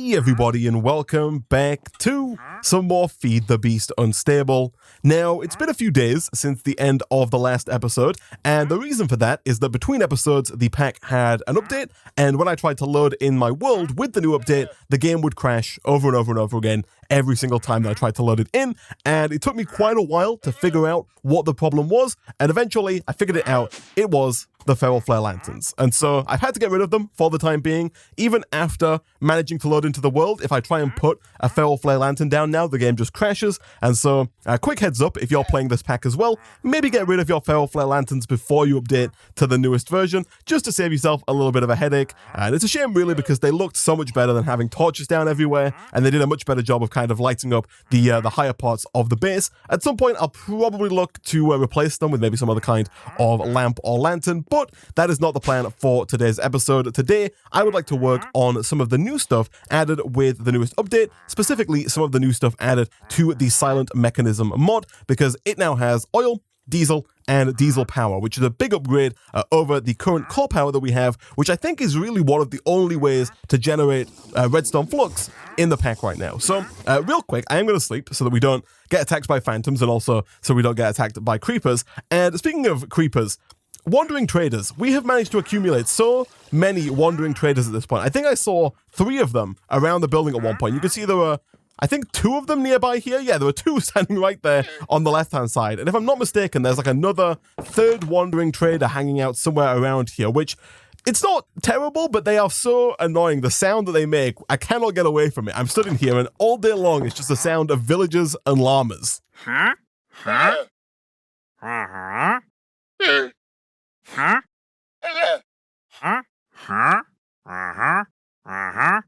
Hey everybody, and welcome back to some more Feed the Beast Unstable. Now, it's been a few days since the end of the last episode, and the reason for that is that between episodes, the pack had an update, and when I tried to load in my world with the new update, the game would crash over and over and over again every single time that I tried to load it in, and it took me quite a while to figure out what the problem was, and eventually I figured it out. It was the feral flare lanterns, and so I've had to get rid of them for the time being. Even after managing to load into the world, if I try and put a feral flare lantern down now, the game just crashes. And so a quick heads up, if you're playing this pack as well, maybe get rid of your feral flare lanterns before you update to the newest version, just to save yourself a little bit of a headache. And it's a shame really, because they looked so much better than having torches down everywhere, and they did a much better job of kind of lighting up the higher parts of the base. At some point I'll probably look to replace them with maybe some other kind of lamp or lantern, but that is not the plan for today's episode. Today, I would like to work on some of the new stuff added with the newest update, specifically some of the new stuff added to the Silent Mechanism mod, because it now has oil, diesel, and diesel power, which is a big upgrade over the current core power that we have, which I think is really one of the only ways to generate redstone flux in the pack right now. So real quick, I am going to sleep so that we don't get attacked by phantoms, and also so we don't get attacked by creepers. And speaking of creepers, wandering traders. We have managed to accumulate so many wandering traders at this point. I think I saw 3 of them around the building at one point. You can see there were, I think, 2 of them nearby here. Yeah, there were 2 standing right there on the left-hand side. And if I'm not mistaken, there's like another 3rd wandering trader hanging out somewhere around here, which it's not terrible, but they are so annoying. The sound that they make, I cannot get away from it. I'm stood in here, and all day long, it's just the sound of villagers and llamas. Huh? Huh? Uh-huh. Huh? Huh? Huh? Uh-huh. Uh-huh.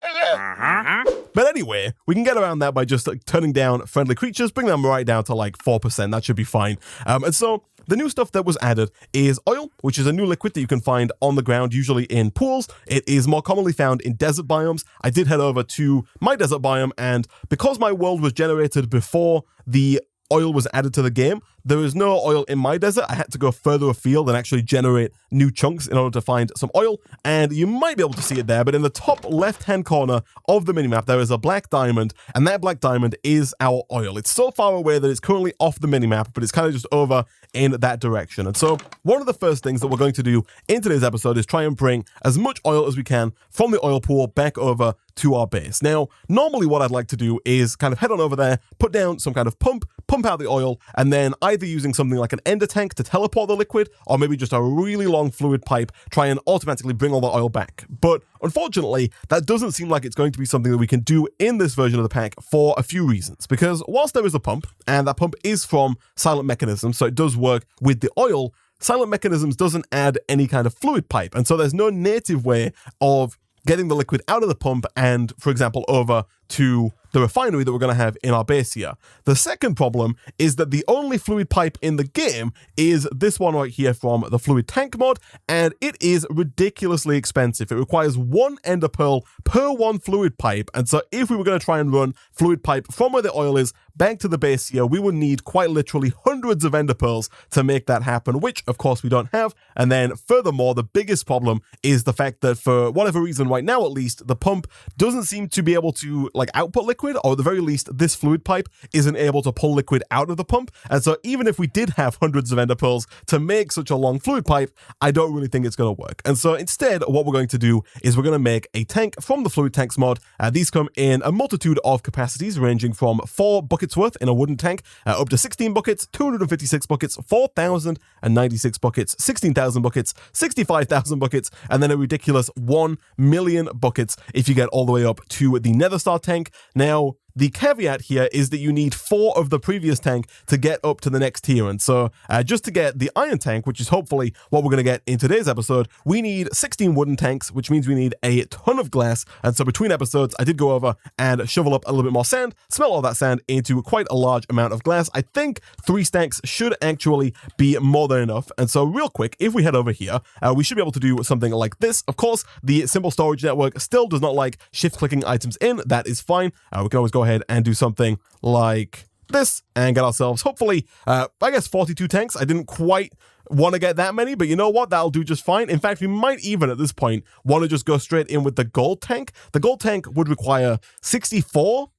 Uh-huh. But anyway, we can get around that by just turning down friendly creatures, bring them right down to like 4%. That should be fine. And so the new stuff that was added is oil, which is a new liquid that you can find on the ground, usually in pools. It is more commonly found in desert biomes. I did head over to my desert biome, and because my world was generated before the oil was added to the game, there is no oil in my desert. I had to go further afield and actually generate new chunks in order to find some oil, and you might be able to see it there, but in the top left-hand corner of the minimap, there is a black diamond, and that black diamond is our oil. It's so far away that it's currently off the minimap, but it's kind of just over in that direction. And so one of the first things that we're going to do in today's episode is try and bring as much oil as we can from the oil pool back over to our base. Now, normally what I'd like to do is kind of head on over there, put down some kind of pump out the oil, and then either using something like an ender tank to teleport the liquid, or maybe just a really long fluid pipe, try and automatically bring all the oil back. But unfortunately, that doesn't seem like it's going to be something that we can do in this version of the pack for a few reasons. Because whilst there is a pump, and that pump is from Silent Mechanisms, so it does work with the oil, Silent Mechanisms doesn't add any kind of fluid pipe, and so there's no native way of getting the liquid out of the pump and, for example, over to the refinery that we're going to have in our base here. The second problem is that the only fluid pipe in the game is this one right here from the fluid tank mod, and it is ridiculously expensive. It requires 1 ender pearl per 1 fluid pipe, and so if we were going to try and run fluid pipe from where the oil is back to the base here, we would need quite literally hundreds of ender pearls to make that happen, which of course we don't have. And then furthermore, the biggest problem is the fact that for whatever reason, right now at least, the pump doesn't seem to be able to like output liquid, or at the very least this fluid pipe isn't able to pull liquid out of the pump. And so even if we did have hundreds of ender pearls to make such a long fluid pipe, I don't really think it's going to work. And so instead, what we're going to do is we're going to make a tank from the fluid tanks mod. These come in a multitude of capacities ranging from 4 buckets worth in a wooden tank up to 16 buckets, 256 buckets, 4,096 buckets, 16,000 buckets, 65,000 buckets, and then a ridiculous 1 million buckets if you get all the way up to the Nether Star tank. Now, the caveat here is that you need 4 of the previous tank to get up to the next tier. And so just to get the iron tank, which is hopefully what we're going to get in today's episode, we need 16 wooden tanks, which means we need a ton of glass. And so between episodes, I did go over and shovel up a little bit more sand, smelt all that sand into quite a large amount of glass. I think 3 stacks should actually be more than enough. And so real quick, if we head over here, we should be able to do something like this. Of course, the simple storage network still does not like shift clicking items in. That is fine. We can always go ahead and do something like this and get ourselves, hopefully, I guess 42 tanks. I didn't quite want to get that many, but you know what? That'll do just fine. In fact, we might even at this point want to just go straight in with the gold tank. The gold tank would require 64.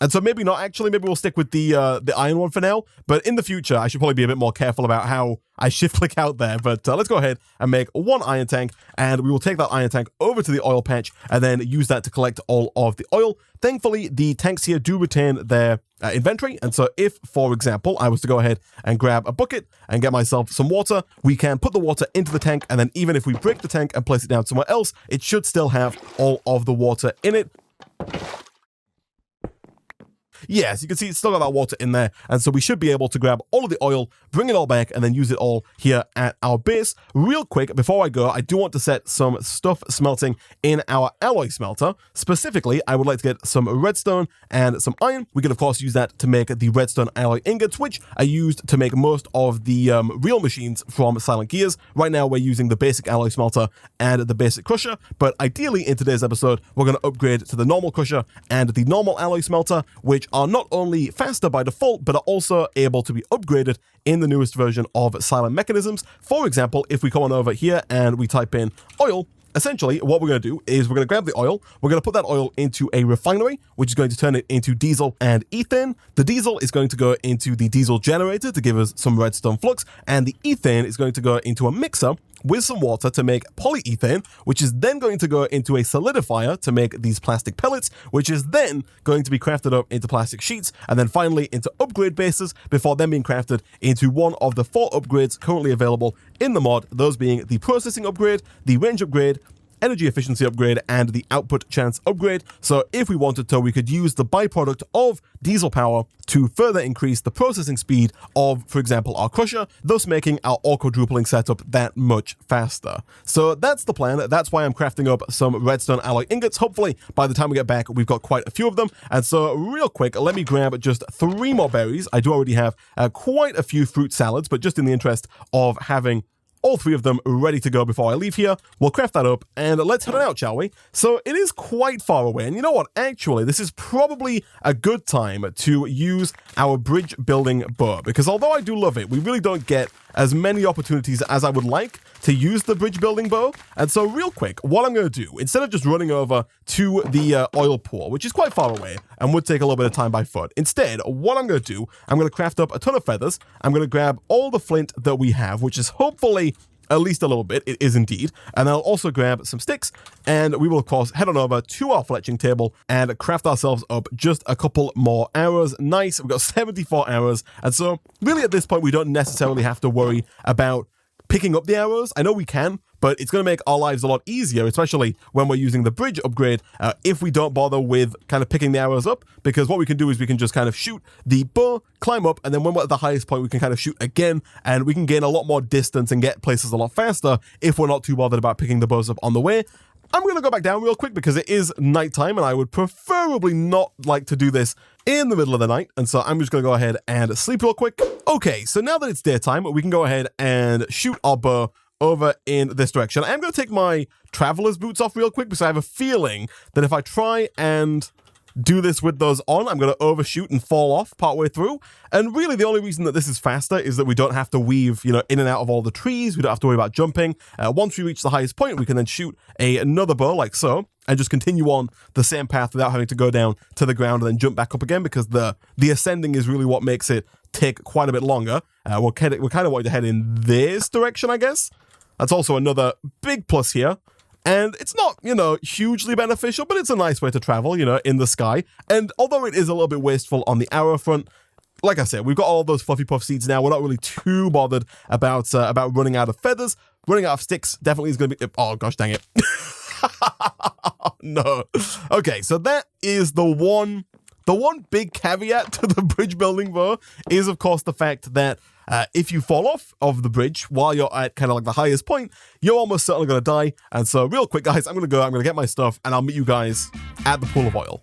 And so maybe not actually, maybe we'll stick with the iron one for now. But in the future, I should probably be a bit more careful about how I shift click out there. But let's go ahead and make one iron tank, and we will take that iron tank over to the oil patch and then use that to collect all of the oil. Thankfully, the tanks here do retain their inventory. And so if, for example, I was to go ahead and grab a bucket and get myself some water, we can put the water into the tank. And then even if we break the tank and place it down somewhere else, it should still have all of the water in it. Yes, you can see it's still got that water in there, and so we should be able to grab all of the oil, bring it all back, and then use it all here at our base. Real quick, before I go, I do want to set some stuff smelting in our alloy smelter. Specifically, I would like to get some redstone and some iron. We can, of course, use that to make the redstone alloy ingots, which are used to make most of the real machines from Silent Gears. Right now, we're using the basic alloy smelter and the basic crusher, but ideally, in today's episode, we're going to upgrade to the normal crusher and the normal alloy smelter, which are not only faster by default, but are also able to be upgraded in the newest version of Silent Mechanisms. For example, if we come on over here and we type in oil, essentially what we're going to do is we're going to grab the oil, we're going to put that oil into a refinery, which is going to turn it into diesel and ethane. The diesel is going to go into the diesel generator to give us some redstone flux, and the ethane is going to go into a mixer with some water to make polyethane, which is then going to go into a solidifier to make these plastic pellets, which is then going to be crafted up into plastic sheets, and then finally into upgrade bases before then being crafted into one of the 4 upgrades currently available in the mod, those being the processing upgrade, the range upgrade, energy efficiency upgrade, and the output chance upgrade. So if we wanted to, we could use the byproduct of diesel power to further increase the processing speed of, for example, our crusher, thus making our ore quadrupling setup that much faster. So that's the plan. That's why I'm crafting up some redstone alloy ingots. Hopefully, by the time we get back, we've got quite a few of them. And so real quick, let me grab just 3 more berries. I do already have quite a few fruit salads, but just in the interest of having all 3 of them ready to go before I leave here, we'll craft that up and let's head on out, shall we? So it is quite far away, and you know what? Actually, this is probably a good time to use our bridge building bow, because although I do love it, we really don't get as many opportunities as I would like to use the bridge building bow. And so real quick, what I'm going to do, instead of just running over to the oil pool, which is quite far away and would take a little bit of time by foot, instead, what I'm going to do, I'm going to craft up a ton of feathers. I'm going to grab all the flint that we have, which is hopefully at least a little bit. It is indeed. And I'll also grab some sticks, and we will, of course, head on over to our fletching table and craft ourselves up just a couple more arrows. Nice. We've got 74 arrows. And so really at this point, we don't necessarily have to worry about picking up the arrows. I know we can, but it's going to make our lives a lot easier, especially when we're using the bridge upgrade, if we don't bother with kind of picking the arrows up, because what we can do is we can just kind of shoot the bow, climb up, and then when we're at the highest point, we can kind of shoot again, and we can gain a lot more distance and get places a lot faster if we're not too bothered about picking the bows up on the way. I'm going to go back down real quick because it is nighttime, and I would preferably not like to do this in the middle of the night, and so I'm just going to go ahead and sleep real quick. Okay, so now that it's daytime, we can go ahead and shoot our bow over in this direction. I am going to take my traveler's boots off real quick because I have a feeling that if I try and do this with those on, I'm going to overshoot and fall off partway through. And really the only reason that this is faster is that we don't have to weave, in and out of all the trees. We don't have to worry about jumping. Once we reach the highest point, we can then shoot another bow like so, and just continue on the same path without having to go down to the ground and then jump back up again, because the ascending is really what makes it take quite a bit longer. We're kind of wanting to head in this direction, I guess. That's also another big plus here. And it's not, hugely beneficial, but it's a nice way to travel, in the sky. And although it is a little bit wasteful on the arrow front, like I said, we've got all those fluffy puff seeds now. We're not really too bothered about running out of feathers. Running out of sticks definitely is going to be... Oh, gosh, dang it. No. Okay, so that is the one big caveat to the bridge building bow is, of course, the fact that if you fall off of the bridge while you're at kind of like the highest point, you're almost certainly going to die. And so real quick, guys, I'm going to get my stuff, and I'll meet you guys at the pool of oil.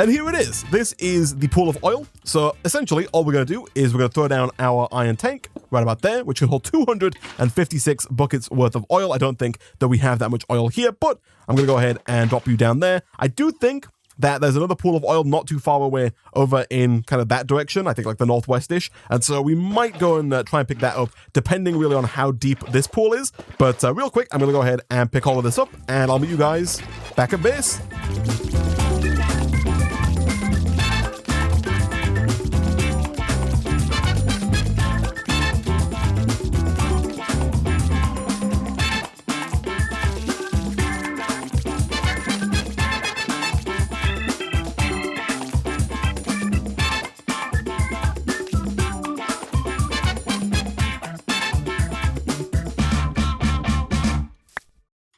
And here it is. This is the pool of oil. So essentially, all we're going to do is we're going to throw down our iron tank right about there, which can hold 256 buckets worth of oil. I don't think that we have that much oil here, but I'm going to go ahead and drop you down there. I do think that there's another pool of oil not too far away over in kind of that direction, I think like the northwest-ish, and so we might go and try and pick that up depending really on how deep this pool is. But real quick, I'm going to go ahead and pick all of this up, and I'll meet you guys back at base.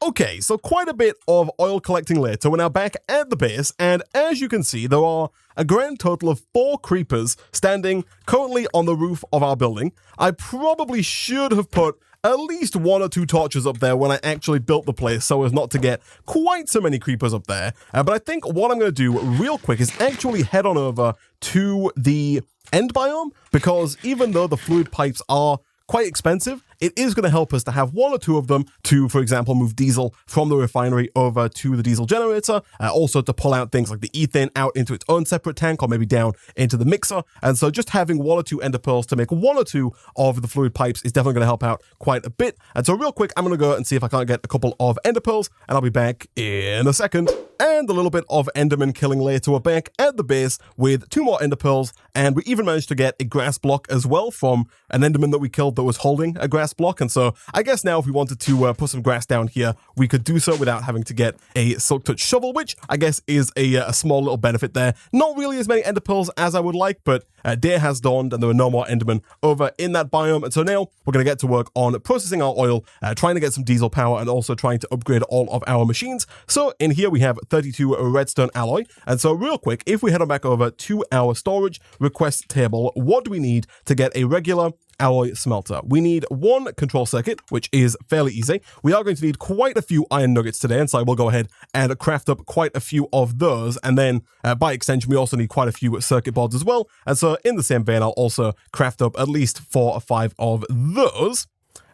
Okay, so quite a bit of oil collecting later. We're now back at the base, and as you can see, there are a grand total of 4 creepers standing currently on the roof of our building. I probably should have put at least 1 or 2 torches up there when I actually built the place so as not to get quite so many creepers up there. But I think what I'm going to do real quick is actually head on over to the end biome, because even though the fluid pipes are quite expensive, it is going to help us to have 1 or 2 of them to, for example, move diesel from the refinery over to the diesel generator, also to pull out things like the ethane out into its own separate tank or maybe down into the mixer. And so just having 1 or 2 ender pearls to make 1 or 2 of the fluid pipes is definitely going to help out quite a bit. And so real quick, I'm going to go and see if I can't get a couple of ender pearls, and I'll be back in a second. And a little bit of enderman killing later, we're back at the base with 2 more ender pearls, and we even managed to get a grass block as well from an enderman that we killed that was holding a grass block. And so I guess now if we wanted to put some grass down here, we could do so without having to get a silk touch shovel, which I guess is a small little benefit there. Not really as many ender pearls as I would like, but day has dawned and there were no more endermen over in that biome. And so now we're going to get to work on processing our oil, trying to get some diesel power, and also trying to upgrade all of our machines. So in here we have 32 redstone alloy. And so real quick, if we head on back over to our storage request table, what do we need to get a regular alloy smelter? We need 1 control circuit, which is fairly easy. We are going to need quite a few iron nuggets today, and so I will go ahead and craft up quite a few of those. And then by extension, we also need quite a few circuit boards as well. And so in the same vein, I'll also craft up at least 4 or 5 of those.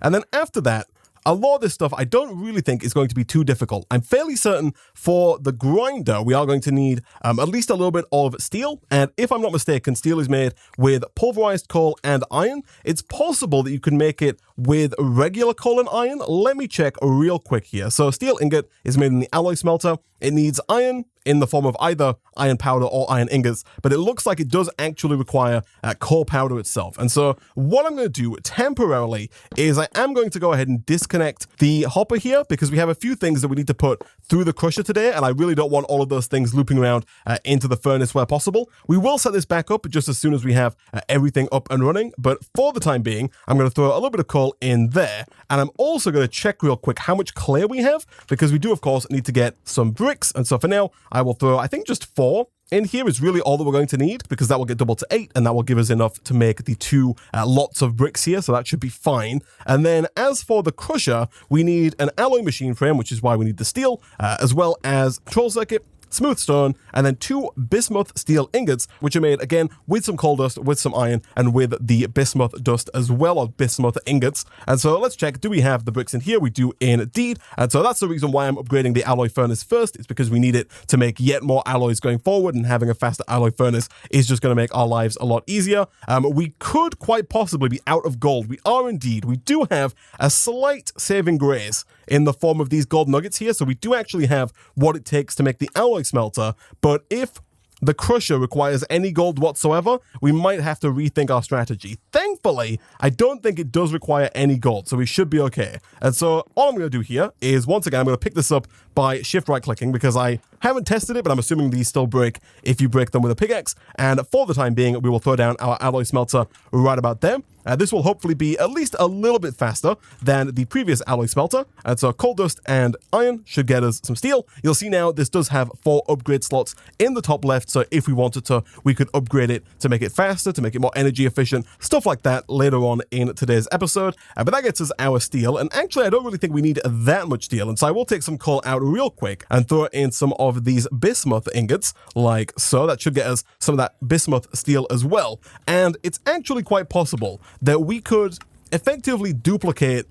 And then after that, a lot of this stuff I don't really think is going to be too difficult. I'm fairly certain for the grinder, we are going to need at least a little bit of steel. And if I'm not mistaken, steel is made with pulverized coal and iron. It's possible that you can make it with regular coal and iron. Let me check real quick here. So steel ingot is made in the alloy smelter. It needs iron in the form of either iron powder or iron ingots, but it looks like it does actually require coal powder itself. And so what I'm going to do temporarily is I am going to go ahead and disconnect the hopper here, because we have a few things that we need to put through the crusher today, and I really don't want all of those things looping around into the furnace where possible. We will set this back up just as soon as we have everything up and running, but for the time being, I'm going to throw a little bit of coal in there, and I'm also going to check real quick how much clay we have, because we do, of course, need to get some bricks. And so for now, I will throw, I think, just 4 in here is really all that we're going to need, because that will get doubled to 8, and that will give us enough to make the 2 lots of bricks here, so that should be fine. And then as for the crusher, we need an alloy machine frame, which is why we need the steel, as well as control circuit, smooth stone, and then 2 bismuth steel ingots, which are made again with some coal dust, with some iron, and with the bismuth dust as well, or bismuth ingots. And so let's check, do we have the bricks in here? We do indeed. And so that's the reason why I'm upgrading the alloy furnace first. It's because we need it to make yet more alloys going forward, and having a faster alloy furnace is just going to make our lives a lot easier. We could quite possibly be out of gold. We are indeed. We do have a slight saving grace in the form of these gold nuggets here, so we do actually have what it takes to make the alloy smelter. But if the crusher requires any gold whatsoever, we might have to rethink our strategy. Thankfully, I don't think it does require any gold, so we should be okay. And so all I'm going to do here is, once again, I'm going to pick this up by shift right clicking, because I haven't tested it, but I'm assuming these still break if you break them with a pickaxe. And for the time being, we will throw down our alloy smelter right about there. This will hopefully be at least a little bit faster than the previous alloy smelter. And so coal dust and iron should get us some steel. You'll see now this does have 4 upgrade slots in the top left. So if we wanted to, we could upgrade it to make it faster, to make it more energy efficient, stuff like that later on in today's episode. But that gets us our steel. And actually, I don't really think we need that much steel. And so I will take some coal out real quick and throw in some of of these bismuth ingots, like so. That should get us some of that bismuth steel as well. And it's actually quite possible that we could effectively duplicate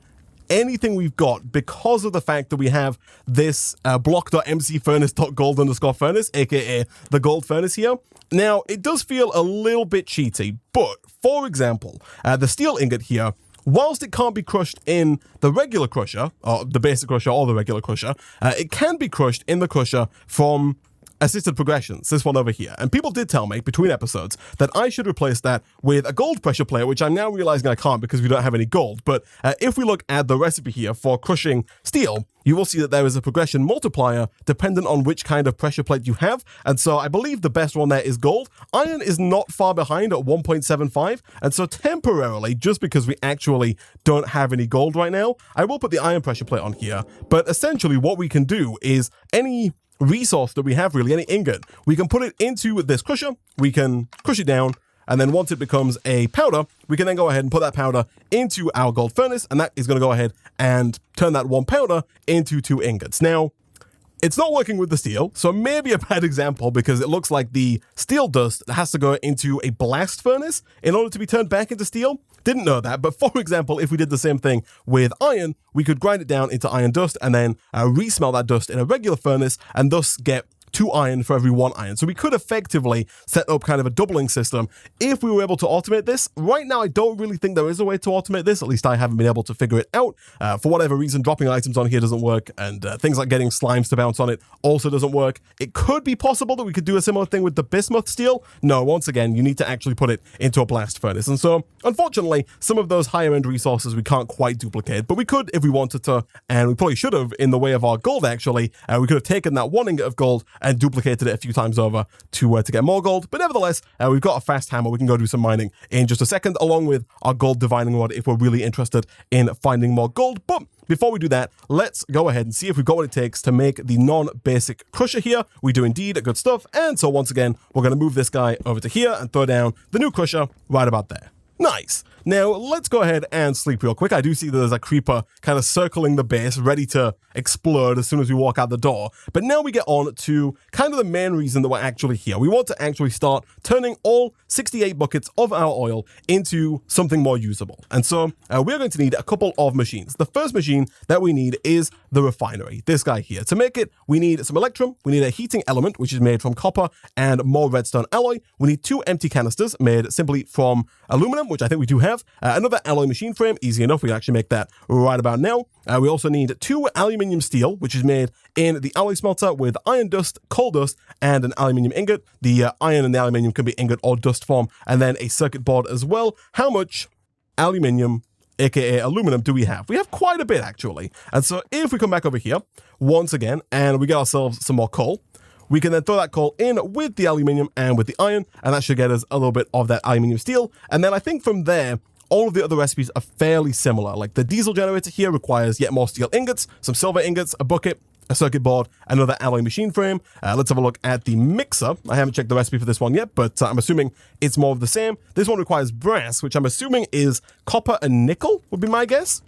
anything we've got because of the fact that we have this block.mcfurnace.gold_furnace, aka the gold furnace here. Now, it does feel a little bit cheaty, but for example, the steel ingot here, whilst it can't be crushed in the regular crusher, or the basic crusher or the regular crusher, it can be crushed in the crusher from assisted progressions, this one over here. And people did tell me between episodes that I should replace that with a gold pressure plate, which I'm now realizing I can't because we don't have any gold. But if we look at the recipe here for crushing steel, you will see that there is a progression multiplier dependent on which kind of pressure plate you have. And so I believe the best one there is gold. Iron is not far behind at 1.75. And so temporarily, just because we actually don't have any gold right now, I will put the iron pressure plate on here. But essentially what we can do is any resource that we have, really, any ingot, we can put it into this crusher, we can crush it down, and then once it becomes a powder, we can then go ahead and put that powder into our gold furnace, and that is going to go ahead and turn that one powder into 2 ingots. Now, it's not working with the steel, so maybe a bad example because it looks like the steel dust has to go into a blast furnace in order to be turned back into steel. Didn't know that, but for example, if we did the same thing with iron, we could grind it down into iron dust and then resmelt that dust in a regular furnace and thus get 2 iron for every 1 iron. So we could effectively set up kind of a doubling system if we were able to automate this. Right now, I don't really think there is a way to automate this. At least I haven't been able to figure it out. For whatever reason, dropping items on here doesn't work, and things like getting slimes to bounce on it also doesn't work. It could be possible that we could do a similar thing with the bismuth steel. No, once again, you need to actually put it into a blast furnace. And so, unfortunately, some of those higher end resources we can't quite duplicate, but we could if we wanted to, and we probably should have in the way of our gold, actually. We could have taken that 1 ingot of gold and duplicated it a few times over to get more gold. But nevertheless, we've got a fast hammer. We can go do some mining in just a second, along with our gold divining rod if we're really interested in finding more gold. But before we do that, let's go ahead and see if we've got what it takes to make the non-basic crusher here. We do indeed, good stuff. And so once again, we're going to move this guy over to here and throw down the new crusher right about there. Nice. Now, let's go ahead and sleep real quick. I do see that there's a creeper kind of circling the base, ready to explode as soon as we walk out the door. But now we get on to kind of the main reason that we're actually here. We want to actually start turning all 68 buckets of our oil into something more usable. And so we're going to need a couple of machines. The first machine that we need is the refinery, this guy here. To make it, we need some electrum, we need a heating element, which is made from copper and more redstone alloy. We need 2 empty canisters made simply from aluminum, which I think we do have. Another alloy machine frame, easy enough. We can actually make that right about now. We also need 2 aluminium steel, which is made in the alloy smelter with iron dust, coal dust, and an aluminium ingot. The iron and the aluminium can be ingot or dust form, and then a circuit board as well. How much aluminium, aka aluminum, do we have? We have quite a bit, actually. And so if we come back over here, once again, and we get ourselves some more coal, we can then throw that coal in with the aluminium and with the iron, and that should get us a little bit of that aluminium steel. And then I think from there, all of the other recipes are fairly similar. Like the diesel generator here requires yet more steel ingots, some silver ingots, a bucket, a circuit board, another alloy machine frame. Let's have a look at the mixer. I haven't checked the recipe for this one yet, but I'm assuming it's more of the same. This one requires brass, which I'm assuming is copper and nickel, would be my guess.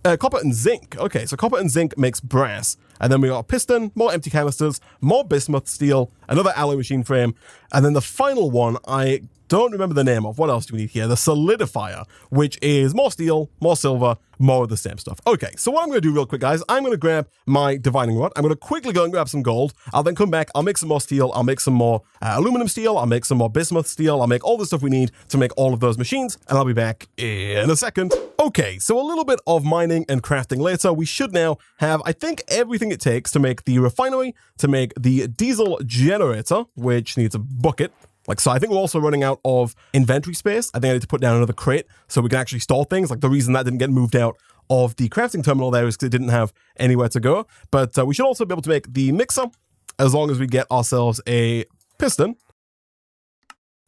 Copper and zinc. Okay, so copper and zinc makes brass. And then we got a piston, more empty canisters, more bismuth steel, another alloy machine frame, and then the final one, I don't remember the name of. What else do we need here? The solidifier, which is more steel, more silver, more of the same stuff. Okay, so what I'm going to do real quick, guys, I'm going to grab my divining rod. I'm going to quickly go and grab some gold. I'll then come back. I'll make some more steel. I'll make some more aluminum steel. I'll make some more bismuth steel. I'll make all the stuff we need to make all of those machines, and I'll be back in a second. Okay, so a little bit of mining and crafting later. We should now have, I think, everything it takes to make the refinery, to make the diesel generator, which needs a bucket. Like, so I think we're also running out of inventory space. I think I need to put down another crate so we can actually store things. Like, the reason that didn't get moved out of the crafting terminal there is because it didn't have anywhere to go. But we should also be able to make the mixer as long as we get ourselves a piston.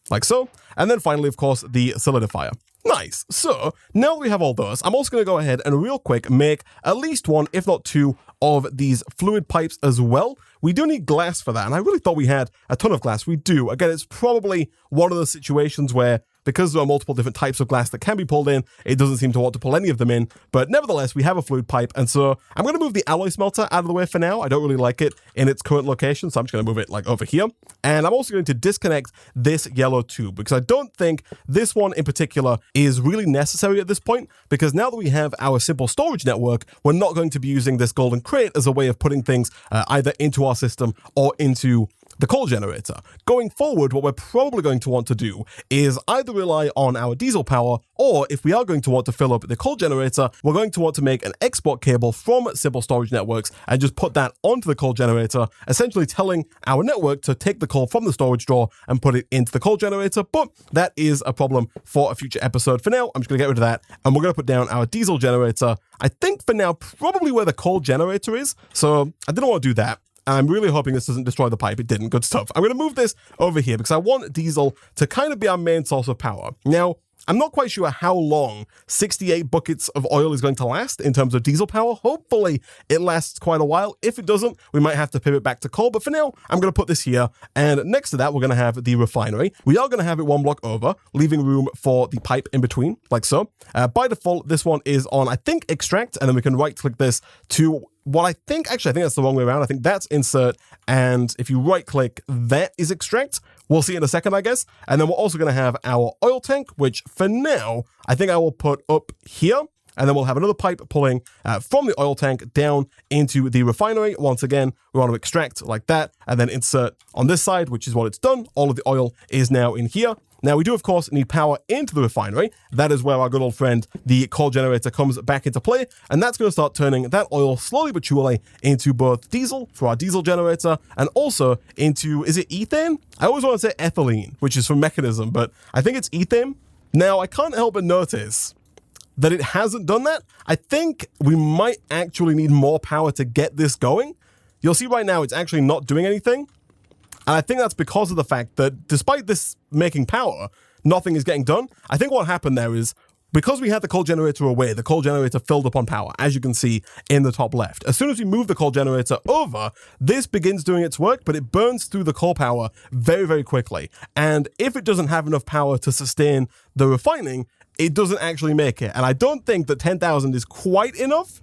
Like so. And then finally, of course, the solidifier. Nice. So now that we have all those, I'm also going to go ahead and real quick make at least 1, if not 2, of these fluid pipes as well. We do need glass for that, and I really thought we had a ton of glass. We do. Again, it's probably one of those situations where because there are multiple different types of glass that can be pulled in, it doesn't seem to want to pull any of them in. But nevertheless, we have a fluid pipe. And so I'm going to move the alloy smelter out of the way for now. I don't really like it in its current location, so I'm just going to move it like over here. And I'm also going to disconnect this yellow tube because I don't think this one in particular is really necessary at this point, because now that we have our simple storage network, we're not going to be using this golden crate as a way of putting things either into our system or into the coal generator. Going forward, what we're probably going to want to do is either rely on our diesel power, or if we are going to want to fill up the coal generator, we're going to want to make an export cable from Simple Storage Networks and just put that onto the coal generator, essentially telling our network to take the coal from the storage drawer and put it into the coal generator. But that is a problem for a future episode. For now, I'm just going to get rid of that, and we're going to put down our diesel generator, I think for now, probably where the coal generator is. So I didn't want to do that. I'm really hoping this doesn't destroy the pipe. It didn't. Good stuff. I'm going to move this over here because I want diesel to kind of be our main source of power. Now, I'm not quite sure how long 68 buckets of oil is going to last in terms of diesel power. Hopefully, it lasts quite a while. If it doesn't, we might have to pivot back to coal. But for now, I'm going to put this here. And next to that, we're going to have the refinery. We are going to have it one block over, leaving room for the pipe in between, like so. By default, this one is on, I think, extract. And then we can right-click this to what I think that's the wrong way around. I think that's insert. And if you right-click, that is extract. We'll see in a second, I guess. And then we're also going to have our oil tank, which for now, I think I will put up here. And then we'll have another pipe pulling from the oil tank down into the refinery. Once again, we want to extract like that and then insert on this side, which is what it's done. All of the oil is now in here. Now, we do, of course, need power into the refinery. That is where our good old friend, the coal generator, comes back into play. And that's going to start turning that oil slowly but surely into both diesel for our diesel generator and also into, is it ethane? I always want to say ethylene, which is from Mechanism, but I think it's ethane. Now, I can't help but notice that it hasn't done that. I think we might actually need more power to get this going. You'll see right now it's actually not doing anything. And I think that's because of the fact that despite this making power, nothing is getting done. I think what happened there is because we had the coal generator away, the coal generator filled up on power, as you can see in the top left. As soon as we move the coal generator over, this begins doing its work, but it burns through the coal power very, very quickly. And if it doesn't have enough power to sustain the refining, it doesn't actually make it. And I don't think that 10,000 is quite enough.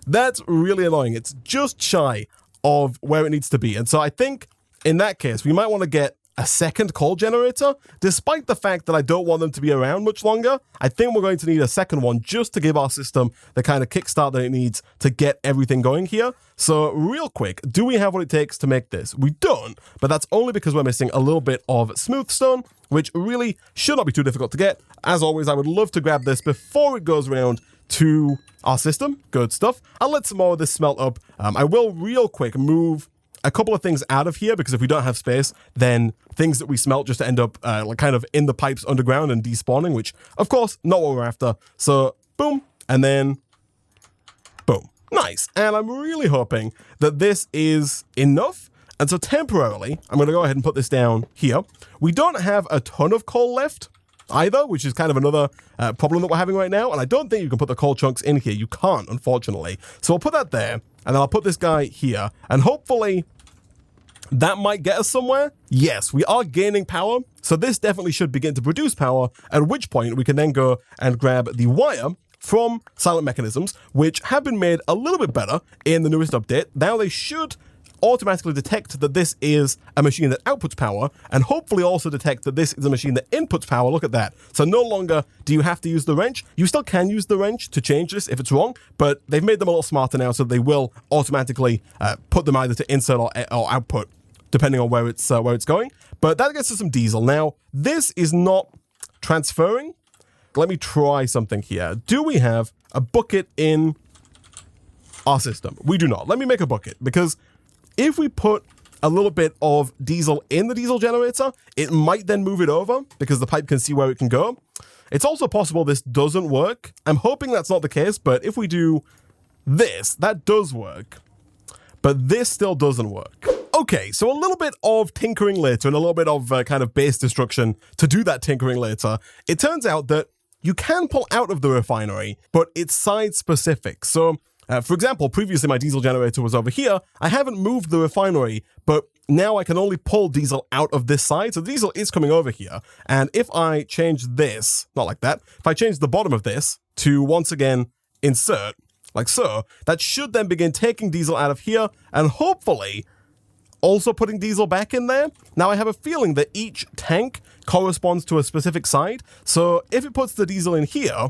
That's really annoying. It's just shy of where it needs to be. And so I think in that case, we might want to get a second coal generator, despite the fact that I don't want them to be around much longer. I think we're going to need a second one just to give our system the kind of kickstart that it needs to get everything going here. So real quick, do we have what it takes to make this? We don't, but that's only because we're missing a little bit of smooth stone, which really should not be too difficult to get. As always, I would love to grab this before it goes around to our system. Good stuff. I'll let some more of this smelt up. I will real quick move a couple of things out of here, because if we don't have space, then things that we smelt just end up like kind of in the pipes underground and despawning, which of course not what we're after. So boom, and then boom. Nice. And I'm really hoping that this is enough. And so temporarily, I'm going to go ahead and put this down here. We don't have a ton of coal left either, which is kind of another problem that we're having right now. And I don't think you can put the coal chunks in here. You can't, unfortunately. So I'll put that there, and then I'll put this guy here, and hopefully that might get us somewhere. Yes, we are gaining power, so this definitely should begin to produce power, at which point we can then go and grab the wire from Silent Mechanisms, which have been made a little bit better in the newest update. Now they should automatically detect that this is a machine that outputs power, and hopefully also detect that this is a machine that inputs power. Look at that. So no longer do you have to use the wrench. You still can use the wrench to change this if it's wrong, but they've made them a little smarter now, so they will automatically put them either to insert or output, depending on where it's going. But that gets us some diesel. Now, this is not transferring. Let me try something here. Do we have a bucket in our system? We do not. Let me make a bucket, because if we put a little bit of diesel in the diesel generator, it might then move it over because the pipe can see where it can go. It's also possible this doesn't work. I'm hoping that's not the case, but if we do this, that does work. But this still doesn't work. Okay, so a little bit of tinkering later and a little bit of kind of base destruction to do that tinkering later. It turns out that you can pull out of the refinery, but it's side specific. So for example, previously my diesel generator was over here. I haven't moved the refinery, but now I can only pull diesel out of this side. So diesel is coming over here. And if I change this, not like that, if I change the bottom of this to once again insert, like so, that should then begin taking diesel out of here and hopefully also putting diesel back in there. Now I have a feeling that each tank corresponds to a specific side. So if it puts the diesel in here,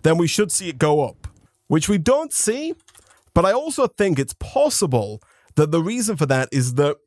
then we should see it go up, which we don't see. But I also think it's possible that the reason for that is that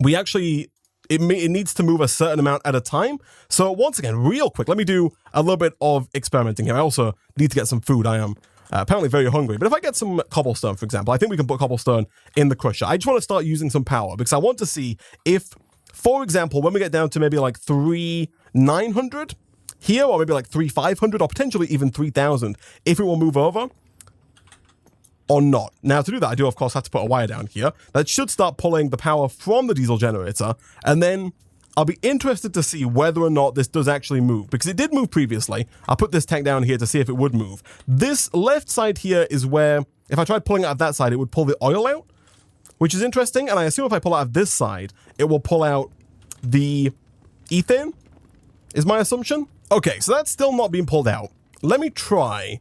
we actually, it needs to move a certain amount at a time. So once again, real quick, let me do a little bit of experimenting here. I also need to get some food. I am apparently very hungry. But if I get some cobblestone, for example, I think we can put cobblestone in the crusher. I just want to start using some power because I want to see if, for example, when we get down to maybe like 3,900 here, or maybe like 3,500, or potentially even 3,000, if it will move over or not. Now, to do that, I do, of course, have to put a wire down here. That should start pulling the power from the diesel generator, and then I'll be interested to see whether or not this does actually move, because it did move previously. I'll put this tank down here to see if it would move. This left side here is where, if I tried pulling out of that side, it would pull the oil out, which is interesting, and I assume if I pull out of this side, it will pull out the ethane, is my assumption. Okay, so that's still not being pulled out. Let me try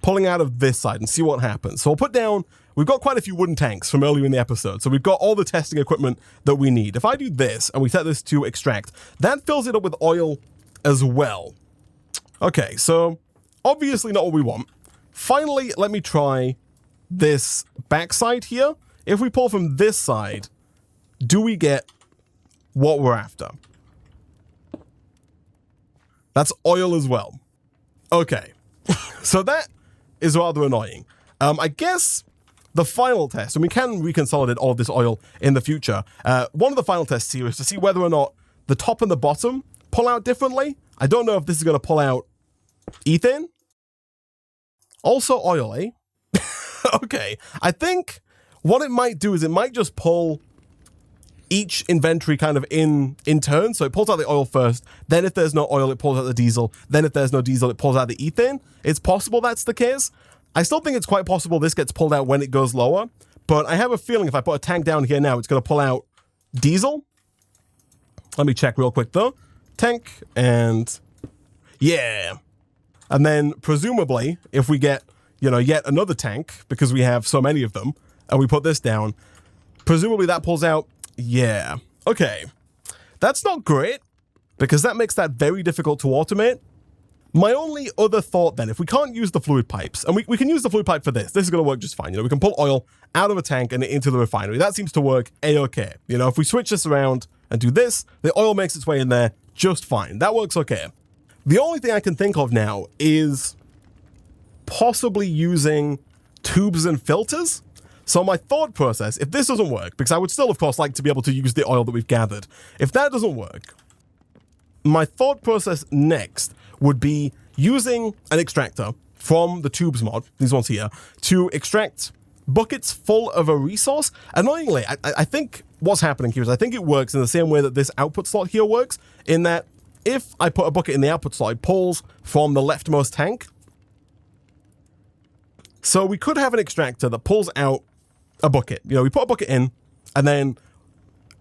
pulling out of this side and see what happens. So I'll put down, we've got quite a few wooden tanks from earlier in the episode, so we've got all the testing equipment that we need. If I do this and we set this to extract, that fills it up with oil as well. Okay, so obviously not what we want. Finally, let me try this backside here. If we pull from this side, do we get what we're after? That's oil as well. Okay, so that is rather annoying. I guess the final test, and we can reconsolidate all of this oil in the future. One of the final tests here is to see whether or not the top and the bottom pull out differently. I don't know if this is going to pull out ethane. Also oil, eh? Okay, I think what it might do is it might just pull each inventory kind of in turn. So it pulls out the oil first, then if there's no oil, it pulls out the diesel, then if there's no diesel, it pulls out the ethane. It's possible that's the case. I still think it's quite possible this gets pulled out when it goes lower, but I have a feeling if I put a tank down here now, it's going to pull out diesel. Let me check real quick though. Tank, and yeah. And then presumably, if we get, you know, yet another tank, because we have so many of them, and we put this down, presumably that pulls out. Yeah. Okay. That's not great, because that makes that very difficult to automate. My only other thought then, if we can't use the fluid pipes, and we can use the fluid pipe for this is going to work just fine. You know, we can pull oil out of a tank and into the refinery. That seems to work a-okay. You know, if we switch this around and do this, the oil makes its way in there just fine. That works okay. The only thing I can think of now is possibly using tubes and filters. So my thought process, if this doesn't work, because I would still, of course, like to be able to use the oil that we've gathered. If that doesn't work, my thought process next would be using an extractor from the tubes mod, these ones here, to extract buckets full of a resource. Annoyingly, I think what's happening here is I think it works in the same way that this output slot here works, in that if I put a bucket in the output slot, it pulls from the leftmost tank. So we could have an extractor that pulls out a bucket. You know, we put a bucket in, and then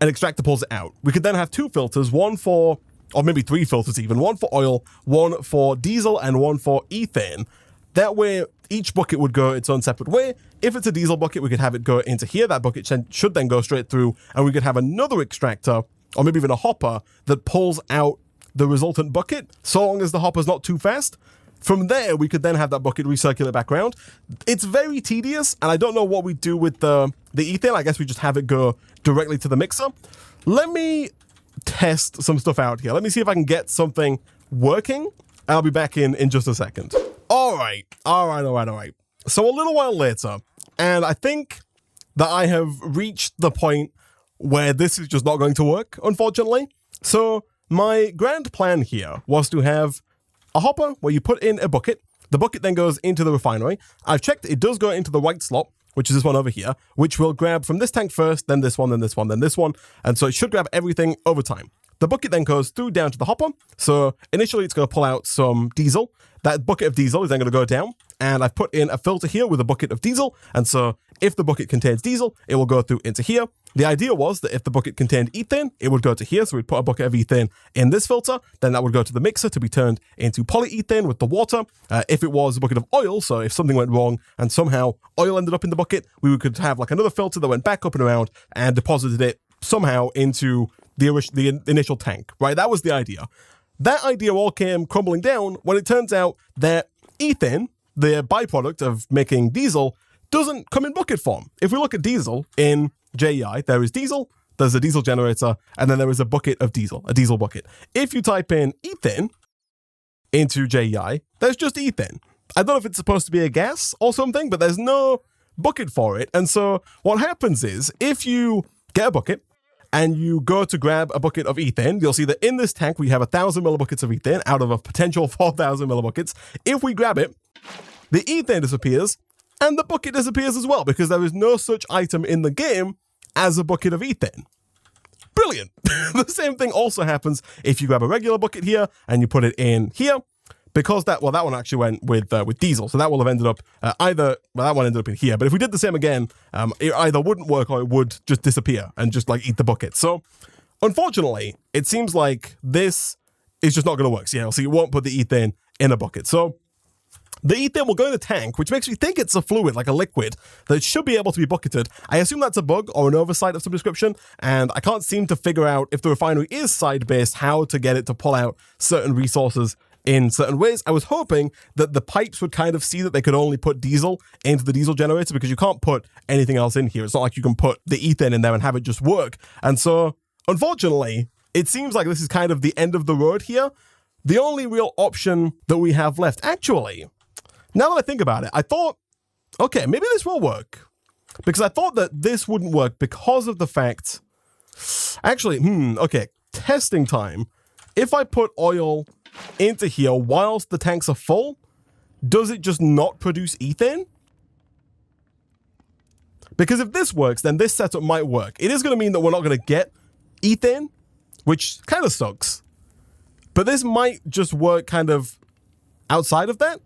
an extractor pulls it out. We could then have two filters, one for, or maybe three filters even, one for oil, one for diesel, and one for ethane. That way, each bucket would go its own separate way. If it's a diesel bucket, we could have it go into here. That bucket should then go straight through, and we could have another extractor, or maybe even a hopper, that pulls out the resultant bucket, so long as the hopper's not too fast. From there, we could then have that bucket recirculate back around. It's very tedious, and I don't know what we do with the ethane. I guess we just have it go directly to the mixer. Let me test some stuff out here. Let me see if I can get something working. I'll be back in just a second. All right. So a little while later, and I think that I have reached the point where this is just not going to work, unfortunately. So my grand plan here was to have a hopper where you put in a bucket. The bucket then goes into the refinery. I've checked, it does go into the right slot, which is this one over here, which will grab from this tank first, then this one, then this one, then this one. And so it should grab everything over time. The bucket then goes through down to the hopper. So initially it's going to pull out some diesel. That bucket of diesel is then going to go down. And I've put in a filter here with a bucket of diesel. And so If the bucket contains diesel, it will go through into here. The idea was that if the bucket contained ethane, it would go to here. So we'd put a bucket of ethane in this filter. Then that would go to the mixer to be turned into polyethane with the water. If it was a bucket of oil, so if something went wrong and somehow oil ended up in the bucket, we could have like another filter that went back up and around and deposited it somehow into the initial tank, right? That was the idea. That idea all came crumbling down when it turns out that ethane, the byproduct of making diesel, doesn't come in bucket form. If we look at diesel in JEI, there is diesel, there's a diesel generator, and then there is a bucket of diesel, a diesel bucket. If you type in ethane into JEI, there's just ethane. I don't know if it's supposed to be a gas or something, but there's no bucket for it. And so what happens is, if you get a bucket and you go to grab a bucket of ethane, you'll see that in this tank we have 1,000 millibuckets of ethane out of a potential 4,000 millibuckets. If we grab it, the ethane disappears, and the bucket disappears as well, because there is no such item in the game as a bucket of ethane. Brilliant. The same thing also happens if you grab a regular bucket here and you put it in here, because that one actually went with diesel, so that will have ended up that one ended up in here. But if we did the same again, it either wouldn't work or it would just disappear and just like eat the bucket. So unfortunately, it seems like this is just not going to work. So yeah, so you won't put the ethane in a bucket. So the ethane will go in a tank, which makes me think it's a fluid, like a liquid, that should be able to be bucketed. I assume that's a bug or an oversight of some description, and I can't seem to figure out, if the refinery is side-based, how to get it to pull out certain resources in certain ways. I was hoping that the pipes would kind of see that they could only put diesel into the diesel generator, because you can't put anything else in here. It's not like you can put the ethane in there and have it just work. And so, unfortunately, it seems like this is kind of the end of the road here. The only real option that we have left, actually, now that I think about it, I thought, okay, maybe this will work. Because I thought that this wouldn't work because of the fact, actually, okay, testing time. If I put oil into here whilst the tanks are full, does it just not produce ethane? Because if this works, then this setup might work. It is going to mean that we're not going to get ethane, which kind of sucks. But this might just work kind of outside of that.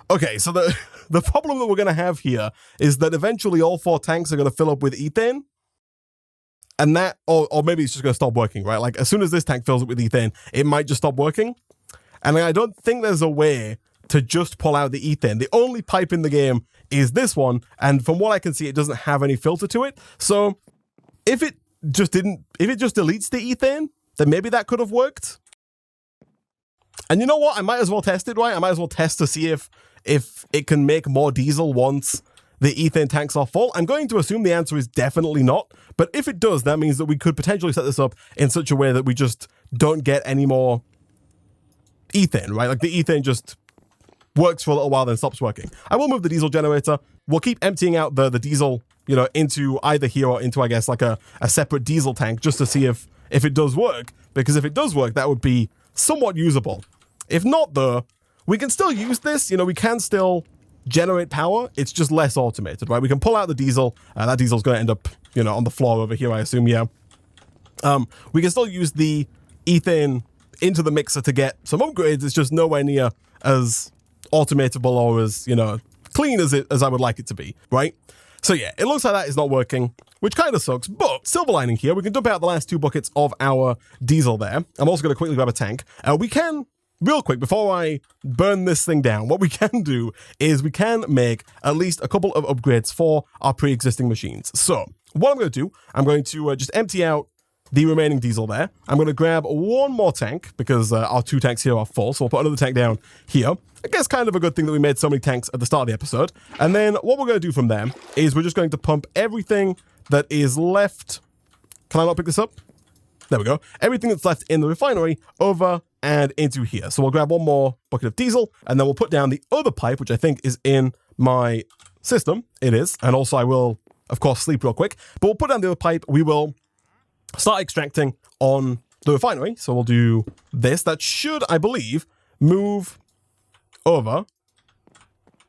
Okay, so the problem that we're going to have here is that eventually all 4 tanks are going to fill up with ethane. And that, or maybe it's just going to stop working, right? Like, as soon as this tank fills up with ethane, it might just stop working. And I don't think there's a way to just pull out the ethane. The only pipe in the game is this one, and from what I can see, it doesn't have any filter to it. So if it just deletes the ethane, then maybe that could have worked. And you know what? I might as well test it, right? I might as well test to see if it can make more diesel once the ethane tanks are full. I'm going to assume the answer is definitely not. But if it does, that means that we could potentially set this up in such a way that we just don't get any more ethane, right? Like the ethane just works for a little while, then stops working. I will move the diesel generator. We'll keep emptying out the diesel, into either here or into, I guess, like a separate diesel tank, just to see if it does work. Because if it does work, that would be somewhat usable. If not, though, we can still use this. We can still generate power. It's just less automated, right? We can pull out the diesel. That diesel's going to end up, on the floor over here, I assume, yeah. We can still use the ethane into the mixer to get some upgrades. It's just nowhere near as automatable or as, clean as I would like it to be, right? So yeah, it looks like that is not working, which kind of sucks, but silver lining here, we can dump out the last 2 buckets of our diesel there. I'm also going to quickly grab a tank. We can, real quick, before I burn this thing down, what we can do is we can make at least a couple of upgrades for our pre-existing machines. So what I'm going to do, I'm going to just empty out the remaining diesel there. I'm going to grab one more tank because our 2 tanks here are full. So we'll put another tank down here. I guess kind of a good thing that we made so many tanks at the start of the episode. And then what we're going to do from there is we're just going to pump everything that is left. Can I not pick this up? There we go. Everything that's left in the refinery over and into here. So we'll grab one more bucket of diesel and then we'll put down the other pipe, which I think is in my system. It is. And also I will, of course, sleep real quick. But we'll put down the other pipe. We will start extracting on the refinery. So we'll do this. That should, I believe, move over.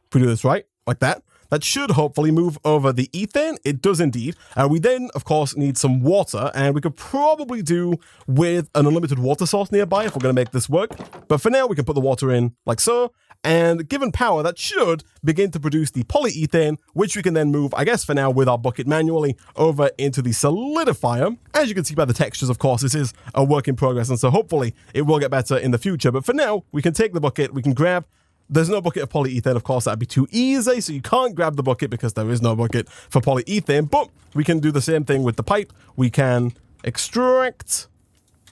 If we do this right, like that, that should hopefully move over the ethane. It does indeed. We then, of course, need some water, and we could probably do with an unlimited water source nearby if we're going to make this work. But for now, we can put the water in like so, and given power, that should begin to produce the polyethane, which we can then move, I guess for now, with our bucket manually over into the solidifier. As you can see by the textures, of course, this is a work in progress, and so hopefully it will get better in the future. But for now, we can take the bucket, we can grab. There's no bucket of polyethane, of course, that'd be too easy, so you can't grab the bucket because there is no bucket for polyethane, but we can do the same thing with the pipe. We can extract,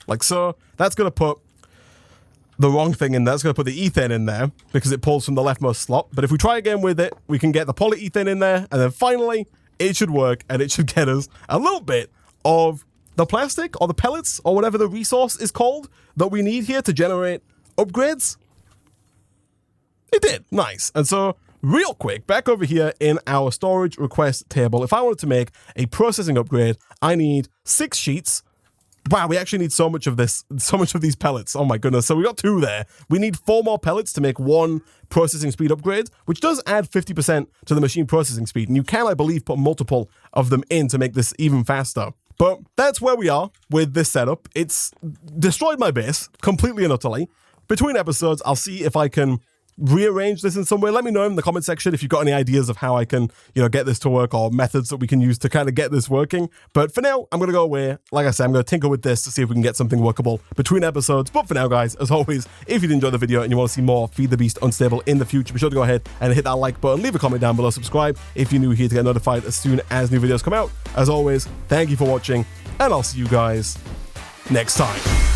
like so. That's going to put the wrong thing in there. It's going to put the ethane in there because it pulls from the leftmost slot. But if we try again with it, we can get the polyethane in there, and then finally, it should work, and it should get us a little bit of the plastic or the pellets or whatever the resource is called that we need here to generate upgrades. It did. Nice. And so, real quick, back over here in our storage request table, if I wanted to make a processing upgrade, I need 6 sheets. Wow, we actually need so much of this, so much of these pellets. Oh my goodness. So we got 2 there. We need 4 more pellets to make 1 processing speed upgrade, which does add 50% to the machine processing speed. And you can, I believe, put multiple of them in to make this even faster. But that's where we are with this setup. It's destroyed my base completely and utterly. Between episodes, I'll see if I can rearrange this in some way. Let me know in the comment section if you've got any ideas of how I can, get this to work, or methods that we can use to kind of get this working. But for now, I'm going to go away. Like I said, I'm going to tinker with this to see if we can get something workable between episodes. But for now, guys, as always, if you did enjoy the video and you want to see more Feed the Beast Unstable in the future, be sure to go ahead and hit that like button, leave a comment down below, subscribe if you're new here to get notified as soon as new videos come out. As always, thank you for watching, and I'll see you guys next time.